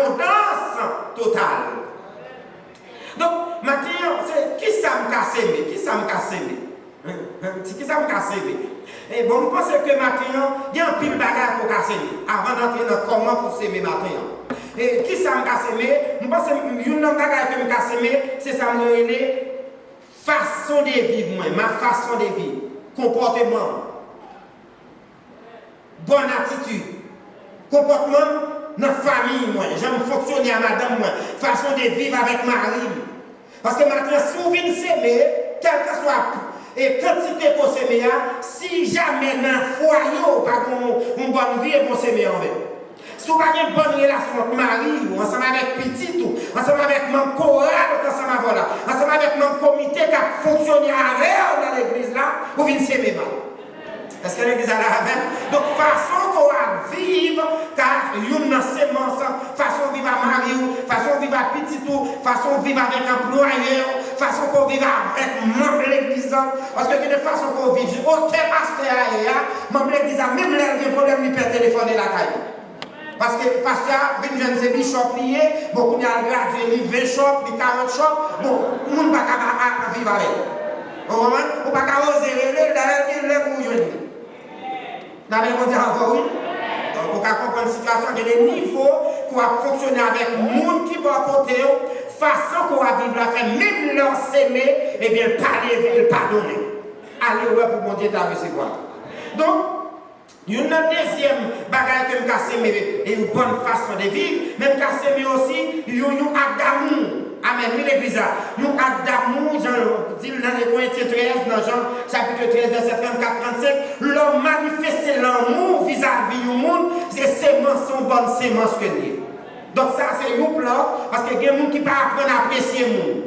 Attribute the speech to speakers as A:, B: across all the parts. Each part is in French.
A: abondance totale. Donc, maintenant, c'est qui ça me casse? Qui ça me casse? Qui ça me casse? Et bon, je pense que maintenant, il y a un pile de bagages pour casser. Avant d'entrer dans comment pour s'aimer maintenant. Et qui ça me casse? Je pense que une bagage que me casse, c'est ça me relève façon de vivre, ma façon de vivre, comportement, bonne attitude, comportement dans la famille, j'aime fonctionner à madame, façon de vivre avec Marie. Parce que maintenant, si vous venez s'aimer, quel que soit et quantité qu'on s'aime, si jamais dans le foyer, pas une bonne vie, on s'aime en fait. Si vous n'avez pas une bonne relation avec Marie, ensemble avec petit, ensemble avec mon chorale, ensemble avec mon comité qui a fonctionné dans l'église là, vous venez s'aimer mal. Est-ce que l'église a la même? Donc, façon qu'on va vivre, car il y a une sémence, façon de vivre à Marie, façon de vivre à petit, façon de vivre avec un employé, façon qu'on vivre avec membre de l'église. Parce que de façon qu'on vit, aucun pasteur membre de l'église, même l'air de problème, il peut téléphoner la caille. Parce que pasteur, une jeune bishop lié, beaucoup de gradués, 20 shops, 40 shops, bon, on ne peut pas vivre avec. On ne peut pas oser les d'ailleurs, pour jouer. Vous avez dit encore oui? Donc, pour comprendre la situation, il y a des niveaux qui vont fonctionner avec les gens qui vont côté, façon qu'on va vivre la fin, même leur s'aimer, et bien parler, pardonner. Allez, ouais, pour mon Dieu, t'as recevoir. Donc, il y a une deuxième bagage que je casse, et une bonne façon de vivre, même casse aussi, il y a un acte d'amour. Amen, oui, l'église. Nous, acte d'amour, Jean dit dans les Corinthiens 13, dans Jean chapitre 13, verset 34-35, l'homme manifeste l'amour vis-à-vis du monde, c'est sémence, son bonne sémence que nous. Donc, ça, c'est un plan, parce qu'il y a des gens qui ne peuvent pas apprendre à apprécier le monde.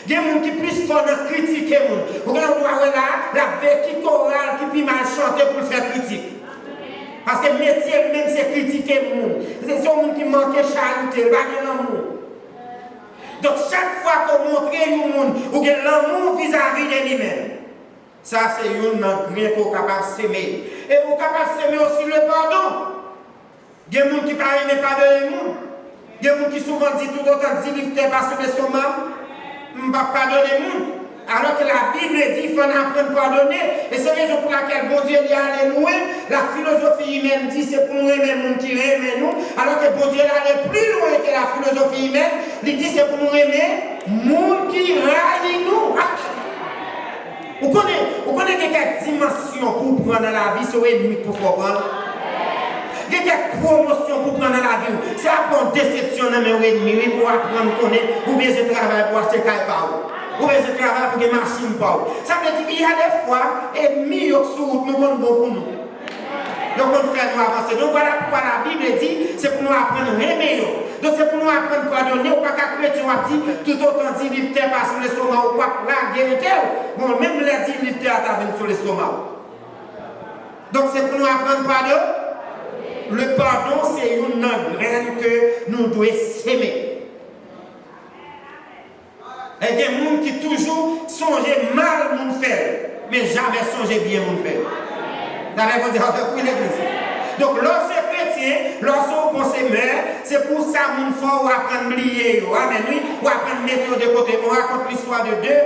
A: Il y a des gens qui sont plus forts à critiquer le monde. Vous voyez, là, la béquille chorale qui peut mal chanter pour faire critique. Parce que le métier, même, c'est critiquer le monde. C'est ce monde qui manque de charité, pas de l'amour. Donc, chaque fois qu'on montre au monde ou que l'amour vis-à-vis de lui-même, ça c'est une grille qu'on est capable de s'aimer. Et on est capable de s'aimer aussi le pardon. Il y a des gens qui ne parlent pas de l'amour. Il y a des gens qui souvent disent tout autant de dire que parce que son maman, je ne vais pas pardonner les gens. Alors que la Bible dit qu'il faut apprendre à pardonner. Et c'est la raison pour laquelle bon Dieu dit aller loin. La philosophie humaine dit c'est pour nous aimer les gens qui aiment nous. Alors que bon Dieu allait plus loin que la philosophie humaine. Il dit c'est pour nous aimer les gens qui raillent nous. Vous connaissez quelques dimensions pour prendre dans la vie, c'est ennemi pour comprendre. Il y a quelques promotions pour prendre dans la vie. C'est à prendre déception dans mes ennemis pour apprendre à connaître ou bien je travaille pour acheter quelque part. Ou bien je travaille pour des machines. Ça veut dire qu'il y a des fois, ennemis sur route, nous avons bon pour nous. Donc on fait nous avancer. Donc voilà pourquoi la Bible dit, c'est pour nous apprendre à aimer. Donc c'est pour nous apprendre à pardonner. Ou pas qu'à chrétien a dit, tout autant dit, il ne pas sur l'estomac ou pas la guerre. Bon, même les dit, il ne pas sur l'estomac. Donc c'est pour nous apprendre à pardonner. Le pardon, c'est une graine que nous devons s'aimer. Et il y a des gens qui toujours songent mal mon faire, mais jamais songent bien mon faire. Vous dire oui, l'église. Donc, lorsque chrétien, lorsque on s'aimer, c'est pour ça qu'il faut apprendre à oublier. Amen. Oui, ou apprendre à mettre de côté. On raconte l'histoire de deux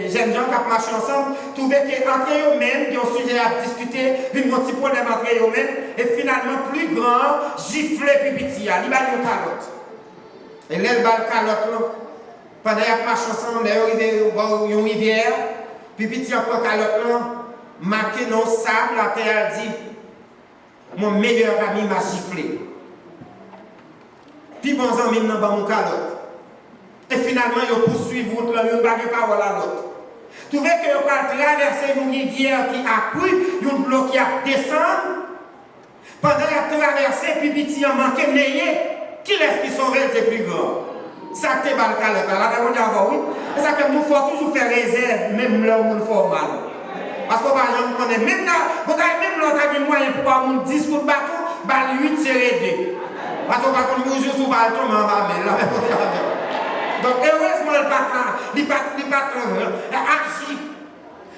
A: jeunes gens qui marchent ensemble. Trouver qu'entre eux-mêmes, ils ont sujet à discuter, ils ont un petit problème entre eux-mêmes. Et finalement, plus grand, gifler puis petit. Il va une calotte. Et là, il va une calotte. Pendant qu'ils marchent ensemble, ils arrivent au une rivière. Puis petit encore calotte, marqué dans le sable, la terre dit. Mon meilleur ami m'a giflé. Puis bon ami n'a pas mon calotte. Et finalement, ils poursuivent l'autre, ils ne baguent pas à l'autre. Vous voyez que vous allez traverser une rivière qui a pris, une bloc qui a descendu. Pendant qu'ils traversé, puis petit a manqué n'ayez. Qui est-ce qui sauve le plus grand? Ça te bat le calotte. Là, on dit encore oui. C'est ça que nous faut toujours faire réserve, même là où nous faut mal. Parce que par exemple, on est même là, vous avez même là, on a des moyens pour avoir 10 coups de bateau, balle 8 serré 2. Parce que par contre, vous jouez sous bateau, mais on va mettre là. Donc, heureusement, le patron agit.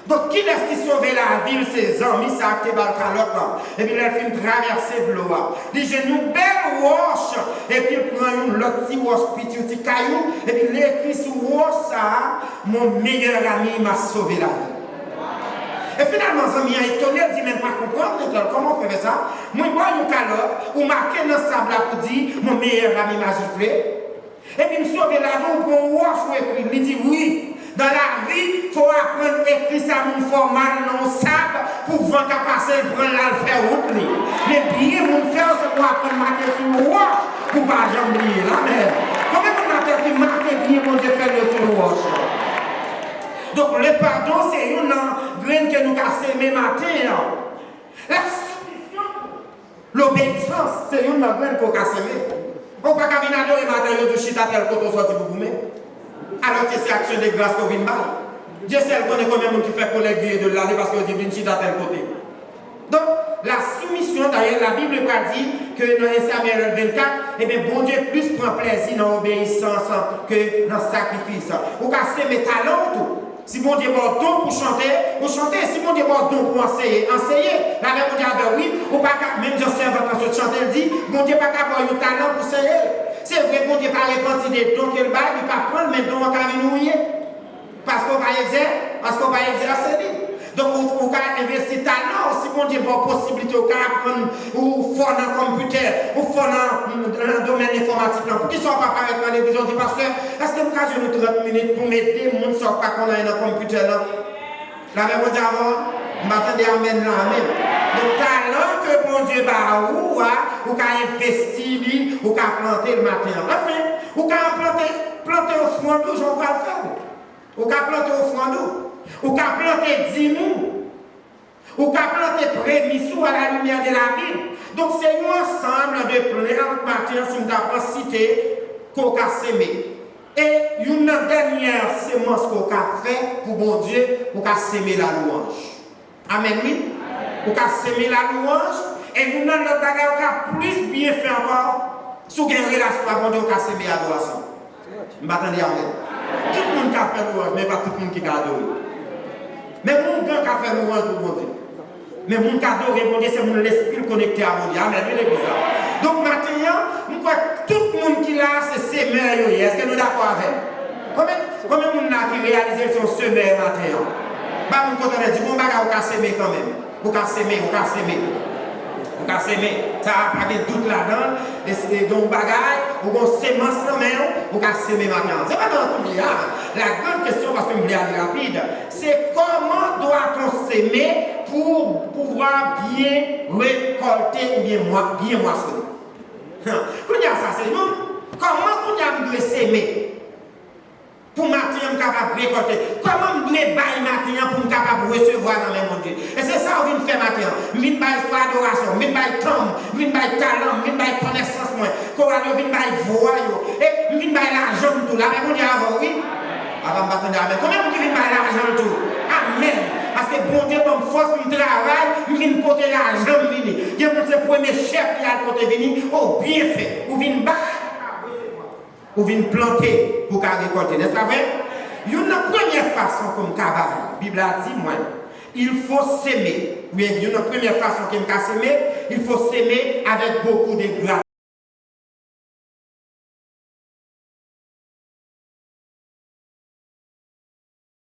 A: Donc, qui est-ce qui sauve la ville, ses amis, ça a été dans le calotte là. Et puis, il fait traverser de l'eau. Il dit, j'ai une belle roche. Et puis, il prend une autre petite roche, petit caillou. Et puis, il écrit sur roche ça, mon meilleur ami m'a sauvé la vie. Et finalement, les amis, étonné, il dit même pas comprendre, comment on fait ça? Moi, je vois une calotte, ou marqué dans le sable là pour dire, mon meilleur ami m'a giflé. Et puis, il me sauve la vie, pour une roche, il dit oui. Dans la vie, il faut apprendre à écrire ça mon formal dans le sable pour voir qu'à passer, prendre la faire route. Mais bien, mon faire, c'est pour apprendre à marquer sur le roche pour ne pas jamais oublier la mer. Comment on a fait marquer bien mon Dieu faire le sur le roche? Donc le pardon, c'est une graine que nous avons sémé matin. La soumission, l'obéissance, c'est une graine qu'on a sémé. On ne peut pas venir adorer matin, il y a du chita tel qu'on sorti pour vous. Alors que c'est action de grâce qu'on vient de Dieu sait qu'on est combien de monde qui fait collègue de l'année parce que Dieu vient à tel côté. Donc, la soumission, d'ailleurs, la Bible dit que dans Samuel 24, eh bien, bon Dieu plus prend plaisir dans l'obéissance que dans le sacrifice. Ou qu'à mes talents, tout. Si bon Dieu a don pour chanter, vous chantez. Si bon Dieu a don pour enseigner. La même dit, oui, ou pas même Joseph va chanter, il dit, bon Dieu n'a pas avoir un talent pour enseigner. C'est vrai qu'on ne peut pas répandre des dons qu'il va, il ne peut pas prendre, mais dons va nous parce qu'on va exercer. Donc, on va investir talent, si on dit bon possibilité, on va apprendre ou faire dans le computer, ou faire dans le domaine informatique. Pour qui ne sont pas avec dans l'église, on dit parce que, est-ce que nous avons 30 minutes pour m'aider, les gens ne sont pas qu'on a dans le computer là? La même chose avant, je m'attendais à amen là, amen. Le talent que bon Dieu va ou qu'à investir, ou qu'à planter le matin. Enfin, ou qu'à planter au front d'eau, j'en vais le faire. Ou qu'à planter au front d'eau. Ou qu'à planter 10 mous. Ou qu'à planter prémissou à la lumière de la Bible. Donc c'est un ensemble de plantes matin, si nous avons cité, qu'on a sémé. Et une dernière sémence qu'on a fait pour bon Dieu, pour qu'on a sémé la louange. Amen, oui. Pour qu'on a sémé la louange. Et nous avons notre bagage qui a plus bien fait encore. Si vous avez une relation avec bon Dieu, qu'on a sémé l'adoration. Je m'attendais à amen. Tout le monde qui a fait louange, mais pas tout le monde qui a adoré. Mais mon Dieu qui a fait louange pour bon Dieu. Mais mon qui a adoré bon Dieu, c'est mon esprit connecté à mon Dieu. Amen, oui, donc maintenant, nous croyons que tout le monde qui l'a, c'est semeur. Est-ce que nous sommes d'accord avec? Combien de monde qui réalise son semeur maintenant? Bah, nous comptons dire, bon, bagarre, on va semer quand même. On va semer. Ça n'a pas de doute là-dedans. Et donc, bagarre, on va sémence quand même, on va semer maintenant. C'est pas dans le milliard. La grande question, parce que je voulais aller rapide, c'est comment doit-on s'aimer pour pouvoir bien récolter ou bien moissonner? Quand il y a ça, c'est nous. Comment on doit s'aimer pour matin capable de récolter? Comment on doit bailler matin pour capable de recevoir dans le monde? Et c'est ça qu'on vient faire matin. On vient bailler adoration, on vient bailler temps, on vient bailler talent, on vient bailler connaissance, on vient bailler voix, et on vient bailler l'argent tout. La même on dit avant, oui. Avant de battre amen. Combien vous vient bailler l'argent tout? Amen. Parce que bon Dieu, comme force, il travaille, il vient porter l'argent, il vient pour le premier chef qui a porté venir, oh, bien fait. Ou vient bailler, ou vient planter pour récolter. N'est-ce pas vrai? Il y a une première façon comme cabane. La Bible a dit, moi, il faut s'aimer. Oui, il y a une première façon comme s'aimer, il faut s'aimer avec beaucoup de grâce.